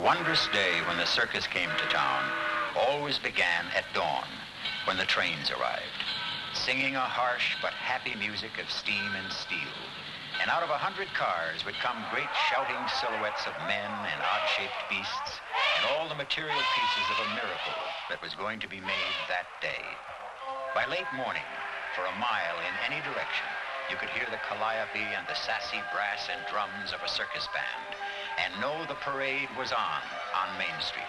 wondrous day when the circus came to town always began at dawn, when the trains arrived, singing a harsh but happy music of steam and steel. And out of 100 cars would come great shouting silhouettes of men and odd-shaped beasts, and all the material pieces of a miracle that was going to be made that day. By late morning, for a mile in any direction, you could hear the calliope and the sassy brass and drums of a circus band, and know the parade was on Main Street.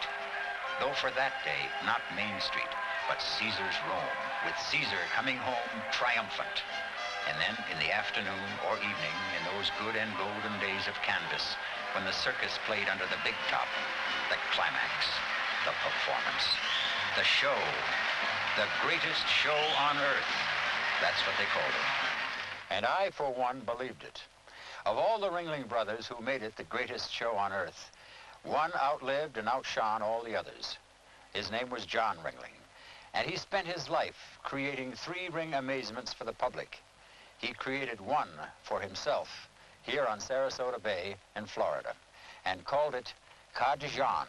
Though for that day, not Main Street, but Caesar's Rome, with Caesar coming home triumphant. And then in the afternoon or evening, in those good and golden days of canvas, when the circus played under the big top, the climax, the performance, the show, the greatest show on earth. That's what they called it. And I, for one, believed it. Of all the Ringling Brothers who made it the greatest show on earth, one outlived and outshone all the others. His name was John Ringling, and he spent his life creating 3 ring amazements for the public. He created one for himself here on Sarasota Bay in Florida and called it Cajun.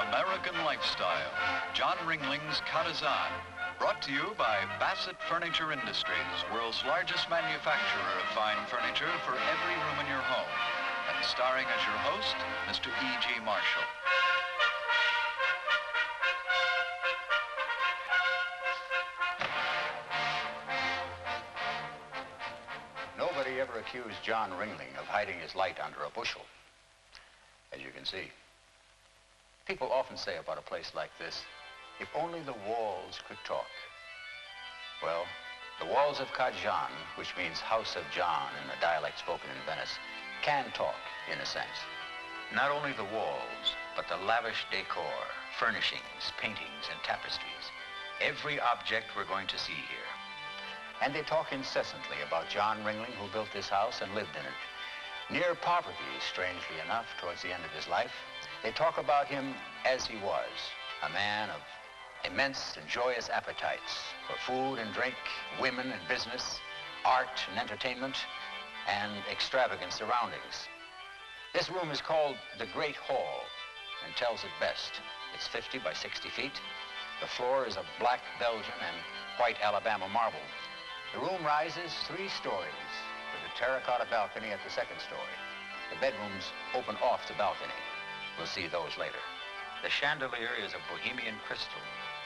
American Lifestyle, John Ringling's Cajun, brought to you by Bassett Furniture Industries, world's largest manufacturer of fine furniture for every room in your home, and starring as your host, Mr. E.G. Marshall. Nobody ever accused John Ringling of hiding his light under a bushel, as you can see. People often say about a place like this, if only the walls could talk. Well, the walls of Cajun, which means House of John in the dialect spoken in Venice, can talk, in a sense. Not only the walls, but the lavish decor, furnishings, paintings, and tapestries. Every object we're going to see here. And they talk incessantly about John Ringling, who built this house and lived in it. Near poverty, strangely enough, towards the end of his life. They talk about him as he was, a man of immense and joyous appetites for food and drink, women and business, art and entertainment, and extravagant surroundings. This room is called the Great Hall and tells it best. It's 50 by 60 feet. The floor is of black Belgian and white Alabama marble. The room rises 3 stories with a terracotta balcony at the 2nd story. The bedrooms open off the balcony. We'll see those later. The chandelier is of Bohemian crystal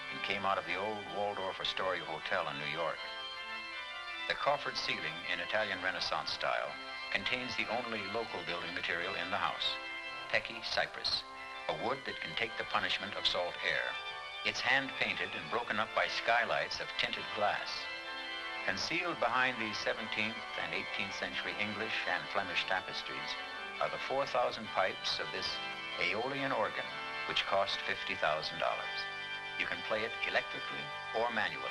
and came out of the old Waldorf Astoria Hotel in New York. The coffered ceiling in Italian Renaissance style contains the only local building material in the house, Pecky cypress, a wood that can take the punishment of salt air. It's hand-painted and broken up by skylights of tinted glass. Concealed behind these 17th and 18th century English and Flemish tapestries are the 4,000 pipes of this Aeolian organ, which cost $50,000. You can play it electrically or manually.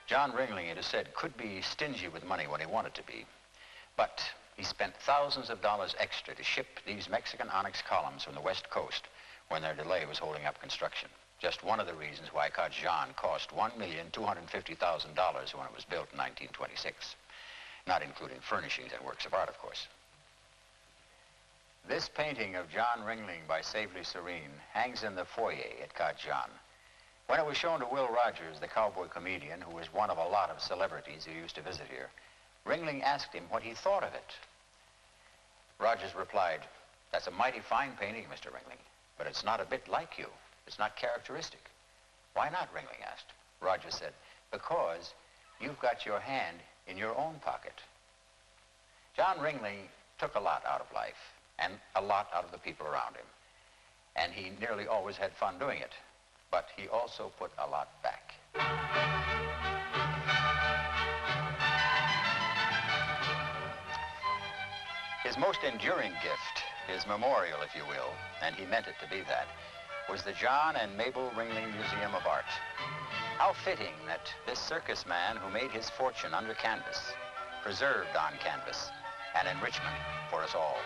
John Ringling, it is said, could be stingy with money when he wanted to be, but he spent thousands of dollars extra to ship these Mexican onyx columns from the West Coast when their delay was holding up construction. Just one of the reasons why Cajun cost $1,250,000 when it was built in 1926, not including furnishings and works of art, of course. This painting of John Ringling by Savely Serene hangs in the foyer at Cajun. When it was shown to Will Rogers, the cowboy comedian, who was one of a lot of celebrities who used to visit here, Ringling asked him what he thought of it. Rogers replied, "That's a mighty fine painting, Mr. Ringling, but it's not a bit like you. It's not characteristic." "Why not?" Ringling asked. Rogers said, "Because you've got your hand in your own pocket." John Ringling took a lot out of life and a lot out of the people around him. And he nearly always had fun doing it. But he also put a lot back. His most enduring gift, his memorial, if you will, and he meant it to be that, was the John and Mabel Ringling Museum of Art. How fitting that this circus man who made his fortune under canvas, preserved on canvas, an enrichment for us all.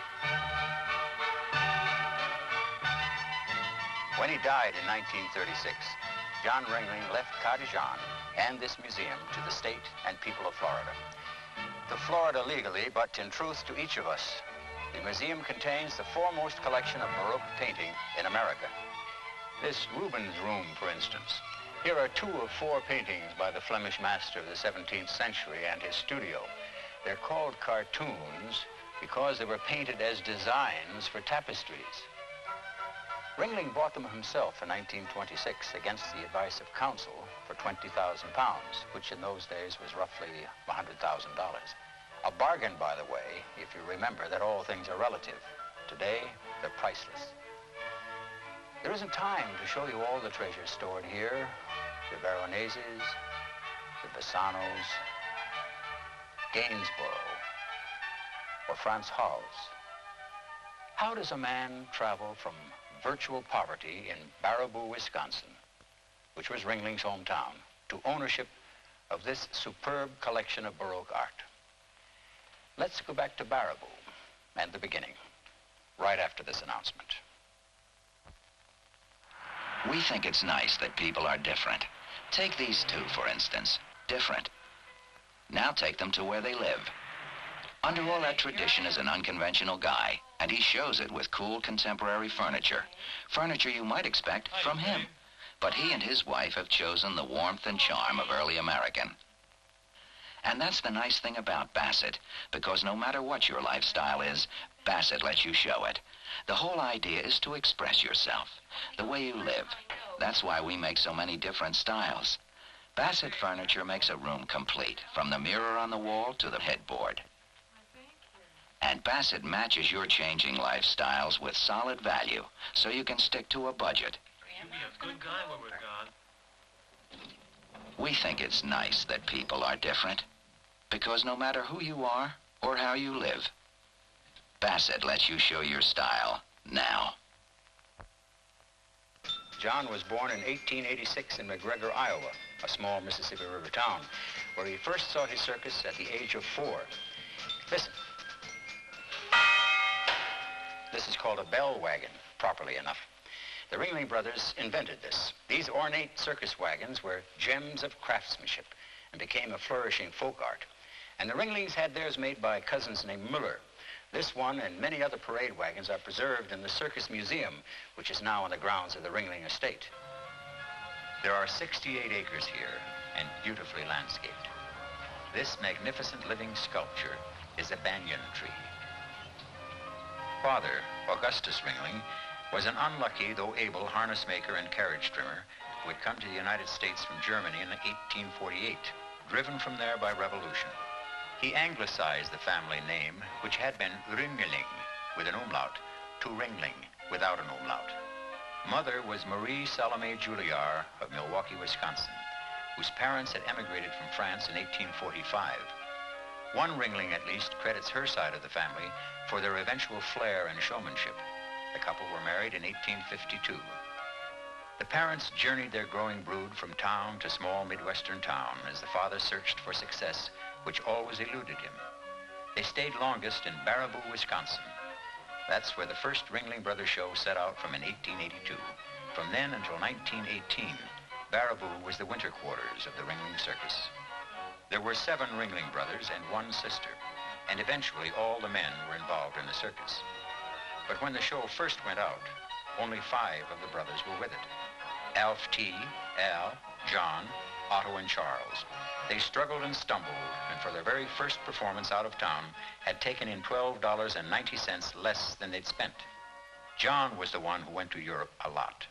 When he died in 1936, John Ringling left Cajun and this museum to the state and people of Florida. To Florida legally, but in truth to each of us, The museum contains the foremost collection of Baroque painting in America. This Rubens room, for instance. Here are 2 of 4 paintings by the Flemish master of the 17th century and his studio. They're called cartoons because they were painted as designs for tapestries. Ringling bought them himself in 1926 against the advice of counsel for £20,000, which in those days was roughly $100,000. A bargain, by the way, if you remember that all things are relative. Today, they're priceless. There isn't time to show you all the treasures stored here. The Veroneses, the Bassanos, Gainsborough, or Franz Hals. How does a man travel from virtual poverty in Baraboo, Wisconsin, which was Ringling's hometown, to ownership of this superb collection of Baroque art? Let's go back to Baraboo and the beginning, right after this announcement. We think it's nice that people are different. Take these 2, for instance. Different. Now take them to where they live. Under all that tradition is an unconventional guy, and he shows it with cool contemporary furniture. Furniture you might expect from him. But he and his wife have chosen the warmth and charm of early American. And that's the nice thing about Bassett, because no matter what your lifestyle is, Bassett lets you show it. The whole idea is to express yourself, the way you live. That's why we make so many different styles. Bassett furniture makes a room complete, from the mirror on the wall to the headboard. And Bassett matches your changing lifestyles with solid value, so you can stick to a budget. You'll be a good guy when we're gone. We think it's nice that people are different, because no matter who you are or how you live, Bassett lets you show your style now. John was born in 1886 in McGregor, Iowa, a small Mississippi River town, where he first saw his circus at the age of 4. Listen. This is called a bell wagon, properly enough. The Ringling Brothers invented this. These ornate circus wagons were gems of craftsmanship and became a flourishing folk art. And the Ringlings had theirs made by cousins named Muller. This one and many other parade wagons are preserved in the Circus Museum, which is now on the grounds of the Ringling estate. There are 68 acres here and beautifully landscaped. This magnificent living sculpture is a banyan tree. Father, Augustus Ringling, was an unlucky, though able, harness maker and carriage trimmer who had come to the United States from Germany in 1848, driven from there by revolution. He anglicized the family name, which had been Ringling, with an umlaut, to Ringling, without an umlaut. Mother was Marie Salome Julliard of Milwaukee, Wisconsin, whose parents had emigrated from France in 1845. One Ringling, at least, credits her side of the family for their eventual flair and showmanship. The couple were married in 1852. The parents journeyed their growing brood from town to small Midwestern town as the father searched for success, which always eluded him. They stayed longest in Baraboo, Wisconsin. That's where the first Ringling Brothers show set out from in 1882. From then until 1918, Baraboo was the winter quarters of the Ringling Circus. There were 7 Ringling brothers and 1 sister, and eventually all the men were involved in the circus. But when the show first went out, only 5 of the brothers were with it. Alf T., Al, John, Otto, and Charles. They struggled and stumbled, and for their very first performance out of town, had taken in $12.90 less than they'd spent. John was the one who went to Europe a lot.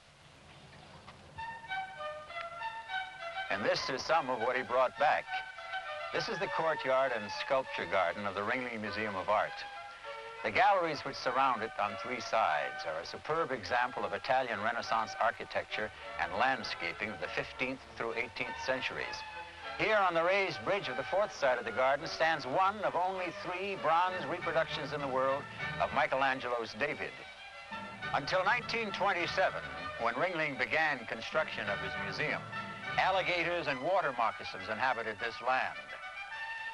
And this is some of what he brought back. This is the courtyard and sculpture garden of the Ringling Museum of Art. The galleries which surround it on 3 sides are a superb example of Italian Renaissance architecture and landscaping of the 15th through 18th centuries. Here on the raised bridge of the 4th side of the garden stands one of only 3 bronze reproductions in the world of Michelangelo's David. Until 1927, when Ringling began construction of his museum, alligators and water moccasins inhabited this land.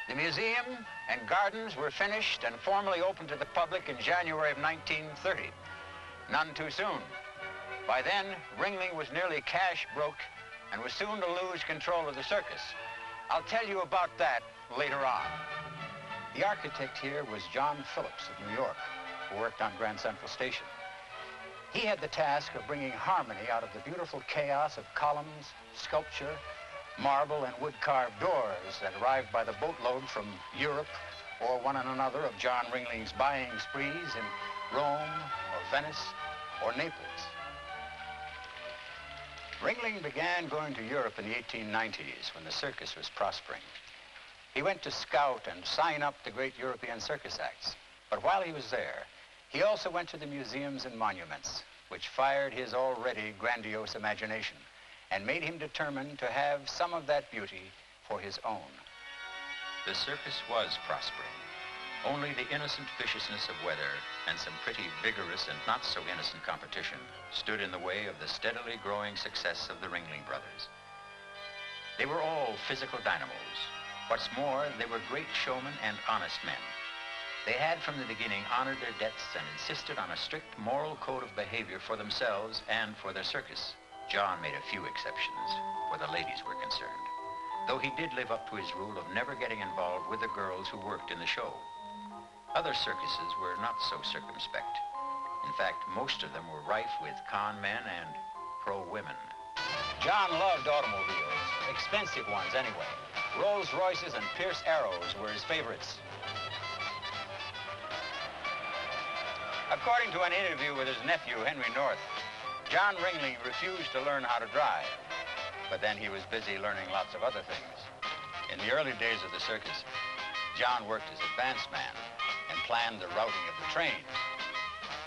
The museum and gardens were finished and formally opened to the public in January of 1930. None too soon. By then, Ringling was nearly cash broke and was soon to lose control of the circus. I'll tell you about that later on. The architect here was John Phillips of New York. who worked on Grand Central Station. He had the task of bringing harmony out of the beautiful chaos of columns, sculpture, marble, and wood-carved doors that arrived by the boatload from Europe or one and another of John Ringling's buying sprees in Rome or Venice or Naples. Ringling began going to Europe in the 1890s when the circus was prospering. He went to scout and sign up the great European circus acts. But while he was there, he also went to the museums and monuments, which fired his already grandiose imagination and made him determined to have some of that beauty for his own. The circus was prospering. Only the innocent viciousness of weather and some pretty vigorous and not so innocent competition stood in the way of the steadily growing success of the Ringling Brothers. They were all physical dynamos. What's more, they were great showmen and honest men. They had from the beginning honored their debts and insisted on a strict moral code of behavior for themselves and for their circus. John made a few exceptions where the ladies were concerned, though he did live up to his rule of never getting involved with the girls who worked in the show. Other circuses were not so circumspect. In fact, most of them were rife with con men and pro-women. John loved automobiles, expensive ones anyway. Rolls Royces and Pierce Arrows were his favorites. According to an interview with his nephew, Henry North, John Ringling refused to learn how to drive, but then he was busy learning lots of other things. In the early days of the circus, John worked as advance man and planned the routing of the trains.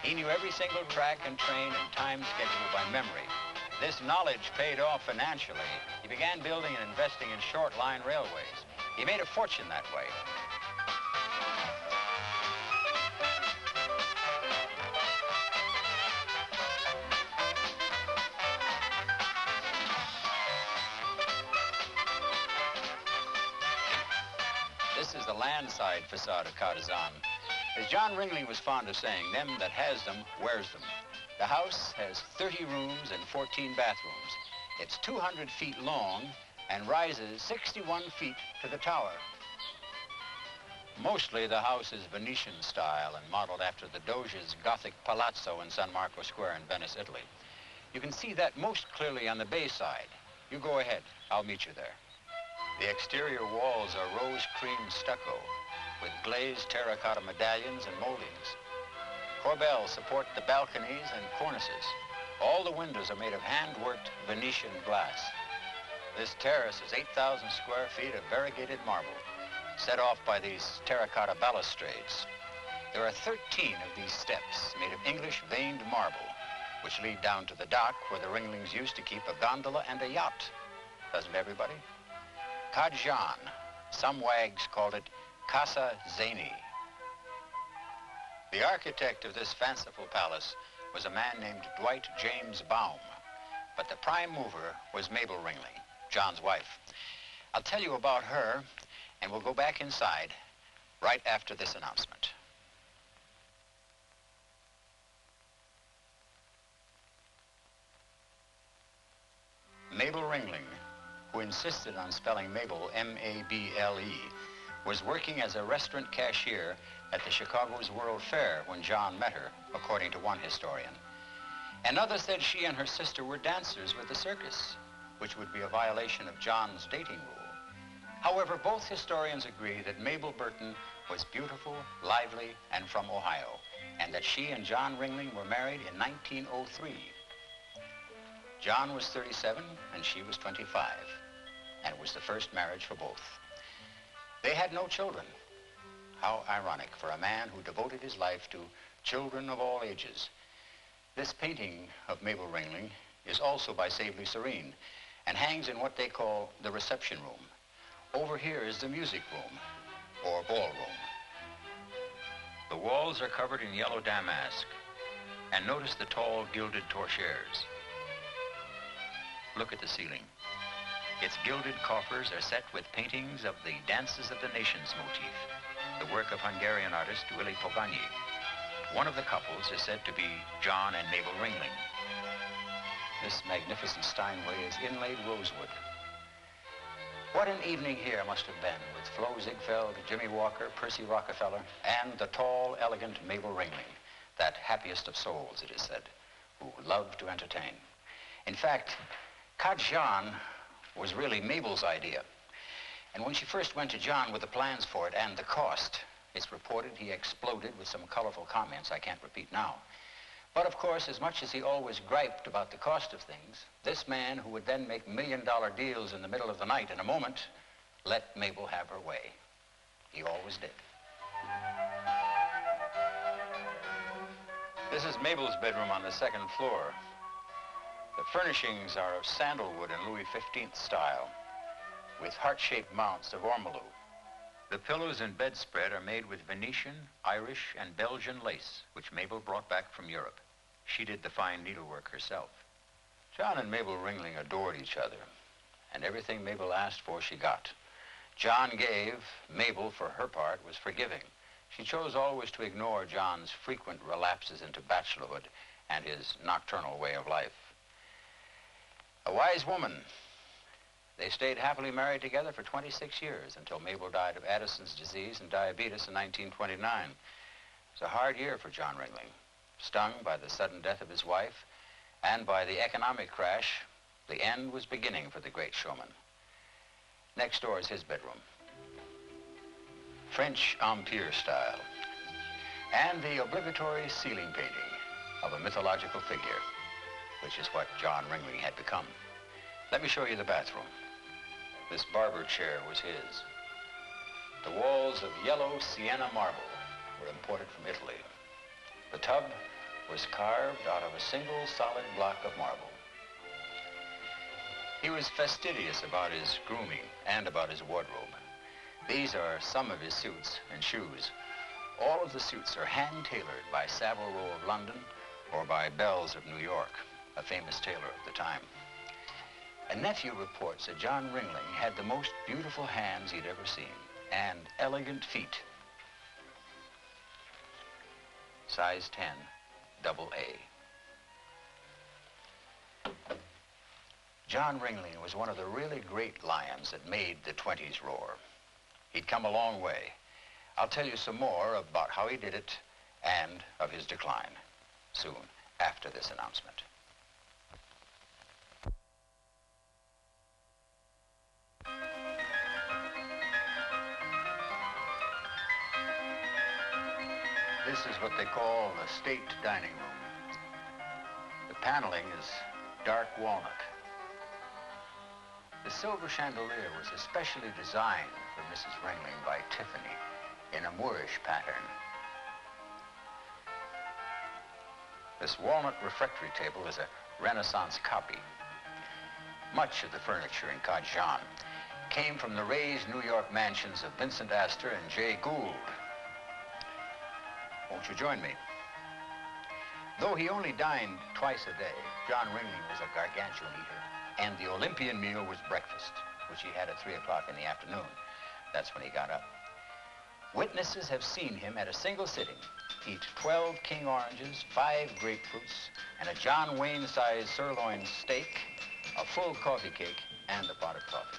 He knew every single track and train and time schedule by memory. This knowledge paid off financially. He began building and investing in short-line railways. He made a fortune that way. This is the landside facade of Cartizan. As John Ringling was fond of saying, them that has them, wears them. The house has 30 rooms and 14 bathrooms. It's 200 feet long and rises 61 feet to the tower. Mostly the house is Venetian style and modeled after the Doge's Gothic Palazzo in San Marco Square in Venice, Italy. You can see that most clearly on the bay side. You go ahead. I'll meet you there. The exterior walls are rose cream stucco with glazed terracotta medallions and moldings. Corbels support the balconies and cornices. All the windows are made of hand-worked Venetian glass. This terrace is 8,000 square feet of variegated marble, set off by these terracotta balustrades. There are 13 of these steps made of English veined marble, which lead down to the dock where the Ringlings used to keep a gondola and a yacht. Doesn't everybody? Kajan. Some wags called it Casa Zany. The architect of this fanciful palace was a man named Dwight James Baum, but the prime mover was Mabel Ringling, John's wife. I'll tell you about her, and we'll go back inside right after this announcement. Mabel Ringling, who insisted on spelling Mabel M-A-B-L-E, was working as a restaurant cashier at the Chicago's World Fair when John met her, according to one historian. Another said she and her sister were dancers with the circus, which would be a violation of John's dating rule. However, both historians agree that Mabel Burton was beautiful, lively, and from Ohio, and that she and John Ringling were married in 1903. John was 37 and she was 25, and it was the first marriage for both. They had no children. How ironic for a man who devoted his life to children of all ages. This painting of Mabel Ringling is also by Savely Serene and hangs in what they call the reception room. Over here is the music room, or ballroom. The walls are covered in yellow damask, and notice the tall gilded torchères. Look at the ceiling. Its gilded coffers are set with paintings of the Dances of the Nations motif, the work of Hungarian artist Willy Poganyi. One of the couples is said to be John and Mabel Ringling. This magnificent Steinway is inlaid rosewood. What an evening here must have been with Flo Ziegfeld, Jimmy Walker, Percy Rockefeller, and the tall, elegant Mabel Ringling. that happiest of souls, it is said, who loved to entertain. In fact, Cod John was really Mabel's idea. And when she first went to John with the plans for it and the cost, it's reported he exploded with some colorful comments I can't repeat now. But of course, as much as he always griped about the cost of things, this man who would then make million-dollar deals in the middle of the night in a moment let Mabel have her way. He always did. This is Mabel's bedroom on the second floor. The furnishings are of sandalwood in Louis XV style, with heart-shaped mounts of ormolu. The pillows and bedspread are made with Venetian, Irish, and Belgian lace, which Mabel brought back from Europe. She did the fine needlework herself. John and Mabel Ringling adored each other, and everything Mabel asked for, she got. John gave. Mabel, for her part, was forgiving. She chose always to ignore John's frequent relapses into bachelorhood and his nocturnal way of life. A wise woman. They stayed happily married together for 26 years until Mabel died of Addison's disease and diabetes in 1929. It was a hard year for John Ringling, stung by the sudden death of his wife and by the economic crash. The end was beginning for the great showman. Next door is his bedroom. French Empire style, and the obligatory ceiling painting of a mythological figure, which is what John Ringling had become. Let me show you the bathroom. This barber chair was his. The walls of yellow sienna marble were imported from Italy. The tub was carved out of a single solid block of marble. He was fastidious about his grooming and about his wardrobe. These are some of his suits and shoes. All of the suits are hand-tailored by Savile Row of London or by Bells of New York, a famous tailor of the time. A nephew reports that John Ringling had the most beautiful hands he'd ever seen, and elegant feet. Size 10, double A. John Ringling was one of the really great lions that made the 20s roar. He'd come a long way. I'll tell you some more about how he did it and of his decline soon after this announcement. This is what they call the state dining room. The paneling is dark walnut. The silver chandelier was especially designed for Mrs. Ringling by Tiffany in a Moorish pattern. This walnut refectory table is a Renaissance copy. Much of the furniture in Cod John came from the raised New York mansions of Vincent Astor and Jay Gould. Won't you join me? Though he only dined twice a day, John Ringling was a gargantuan eater, and the Olympian meal was breakfast, which he had at 3 o'clock in the afternoon. That's when he got up. Witnesses have seen him at a single sitting eat 12 king oranges, 5 grapefruits, and a John Wayne-sized sirloin steak, a full coffee cake, and a pot of coffee.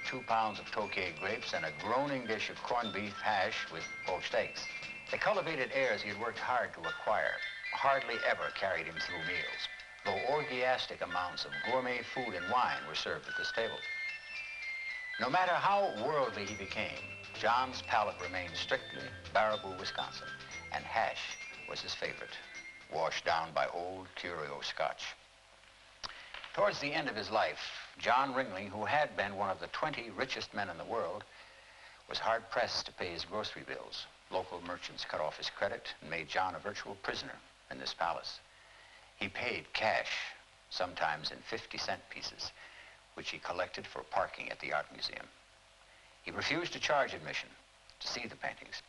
2 pounds of Tokay grapes and a groaning dish of corned beef hash with poached eggs. The cultivated airs he had worked hard to acquire hardly ever carried him through meals, though orgiastic amounts of gourmet food and wine were served at this table. No matter how worldly he became, John's palate remained strictly Baraboo, Wisconsin, and hash was his favorite, washed down by old curio scotch. Towards the end of his life, John Ringling, who had been one of the 20 richest men in the world, was hard-pressed to pay his grocery bills. Local merchants cut off his credit and made John a virtual prisoner in this palace. He paid cash, sometimes in 50-cent pieces, which he collected for parking at the art museum. He refused to charge admission to see the paintings,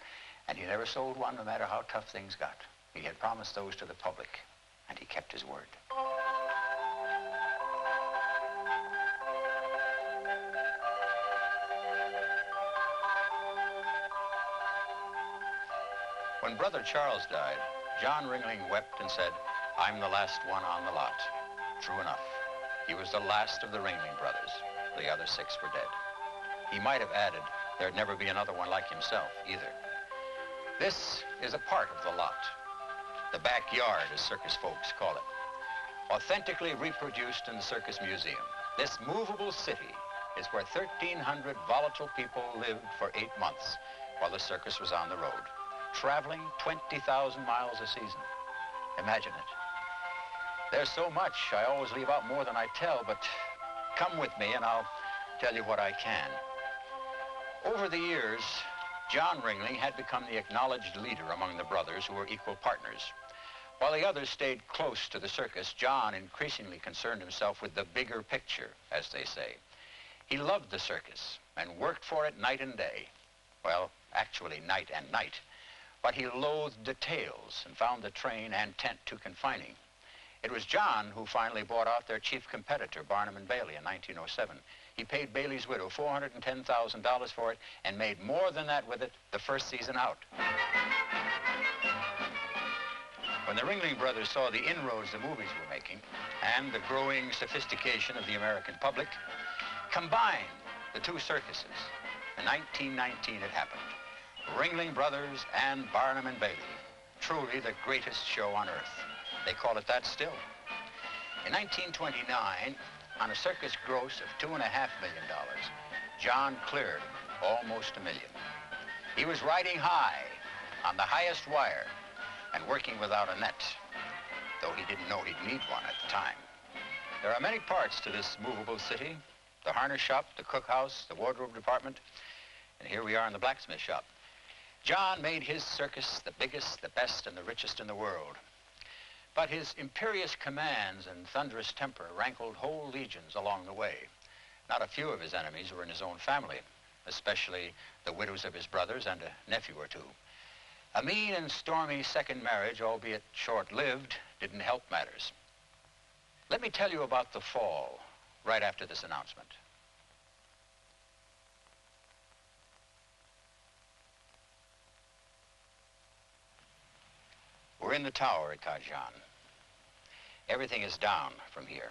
and he never sold one no matter how tough things got. He had promised those to the public, and he kept his word. When Brother Charles died, John Ringling wept and said, "I'm the last one on the lot." True enough. He was the last of the Ringling brothers. The other 6 were dead. He might have added, there'd never be another one like himself either. This is a part of the lot. the backyard, as circus folks call it, authentically reproduced in the Circus Museum. This movable city is where 1,300 volatile people lived for 8 months while the circus was on the road, traveling 20,000 miles a season. Imagine it. There's so much, I always leave out more than I tell, but come with me and I'll tell you what I can. Over the years, John Ringling had become the acknowledged leader among the brothers who were equal partners. While the others stayed close to the circus, John increasingly concerned himself with the bigger picture, as they say. He loved the circus and worked for it night and day. Well, actually night and night. But he loathed details and found the train and tent too confining. It was John who finally bought out their chief competitor, Barnum and Bailey, in 1907. He paid Bailey's widow $410,000 for it and made more than that with it the first season out. When the Ringling Brothers saw the inroads the movies were making and the growing sophistication of the American public, combined the two circuses. In 1919 it happened. Ringling Brothers and Barnum and Bailey, truly the greatest show on earth. They call it that still. In 1929, on a circus gross of $2.5 million, John cleared almost $1 million. He was riding high on the highest wire and working without a net, though he didn't know he'd need one at the time. There are many parts to this movable city: the harness shop, the cookhouse, the wardrobe department, and here we are in the blacksmith shop. John made his circus the biggest, the best, and the richest in the world. But his imperious commands and thunderous temper rankled whole legions along the way. Not a few of his enemies were in his own family, especially the widows of his brothers and a nephew or two. A mean and stormy second marriage, albeit short-lived, didn't help matters. Let me tell you about the fall, right after this announcement. We're in the tower at Kajan. Everything is down from here.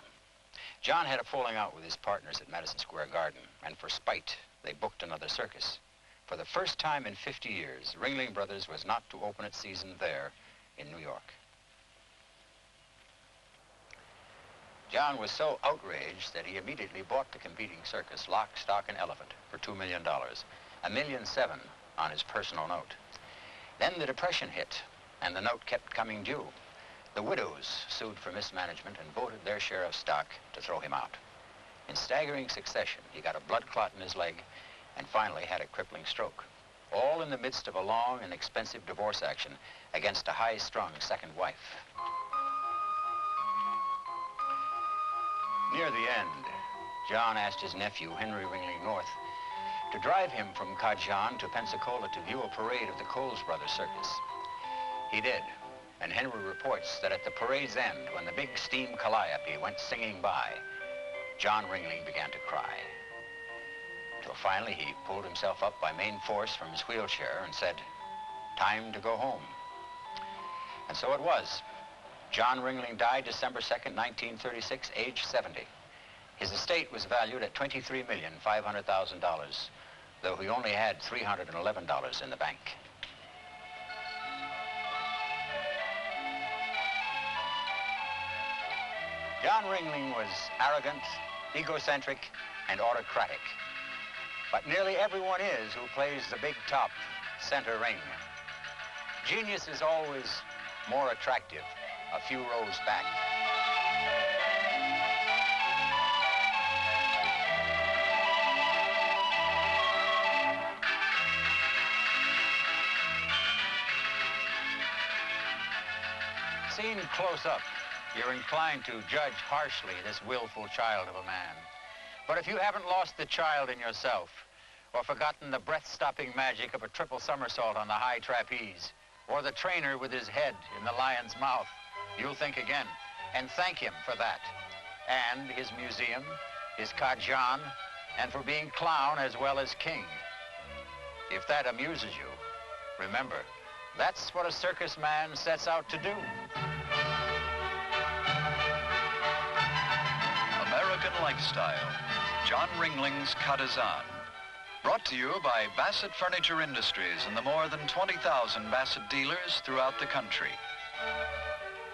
John had a falling out with his partners at Madison Square Garden, and for spite, they booked another circus. For the first time in 50 years, Ringling Brothers was not to open its season there in New York. John was so outraged that he immediately bought the competing circus, lock, stock, and elephant, for $2 million, $1.7 million on his personal note. Then the Depression hit, and the note kept coming due. The widows sued for mismanagement and voted their share of stock to throw him out. In staggering succession, he got a blood clot in his leg and finally had a crippling stroke, all in the midst of a long and expensive divorce action against a high-strung second wife. Near the end, John asked his nephew, Henry Ringling North, to drive him from Kajan to Pensacola to view a parade of the Coles Brothers Circus. He did, and Henry reports that at the parade's end, when the big steam calliope went singing by, John Ringling began to cry. Till finally he pulled himself up by main force from his wheelchair and said, "Time to go home." And so it was. John Ringling died December 2nd, 1936, age 70. His estate was valued at $23,500,000, though he only had $311 in the bank. John Ringling was arrogant, egocentric, and autocratic. But nearly everyone is who plays the big top center ring. Genius is always more attractive a few rows back. Seen close up, you're inclined to judge harshly this willful child of a man. But if you haven't lost the child in yourself, or forgotten the breath-stopping magic of a triple somersault on the high trapeze, or the trainer with his head in the lion's mouth, you'll think again, and thank him for that, and his museum, his Kajan, and for being clown as well as king. If that amuses you, remember, that's what a circus man sets out to do. American Lifestyle, John Ringling's Katazan. Brought to you by Bassett Furniture Industries and the more than 20,000 Bassett dealers throughout the country.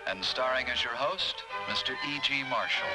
And starring as your host, Mr. E.G. Marshall.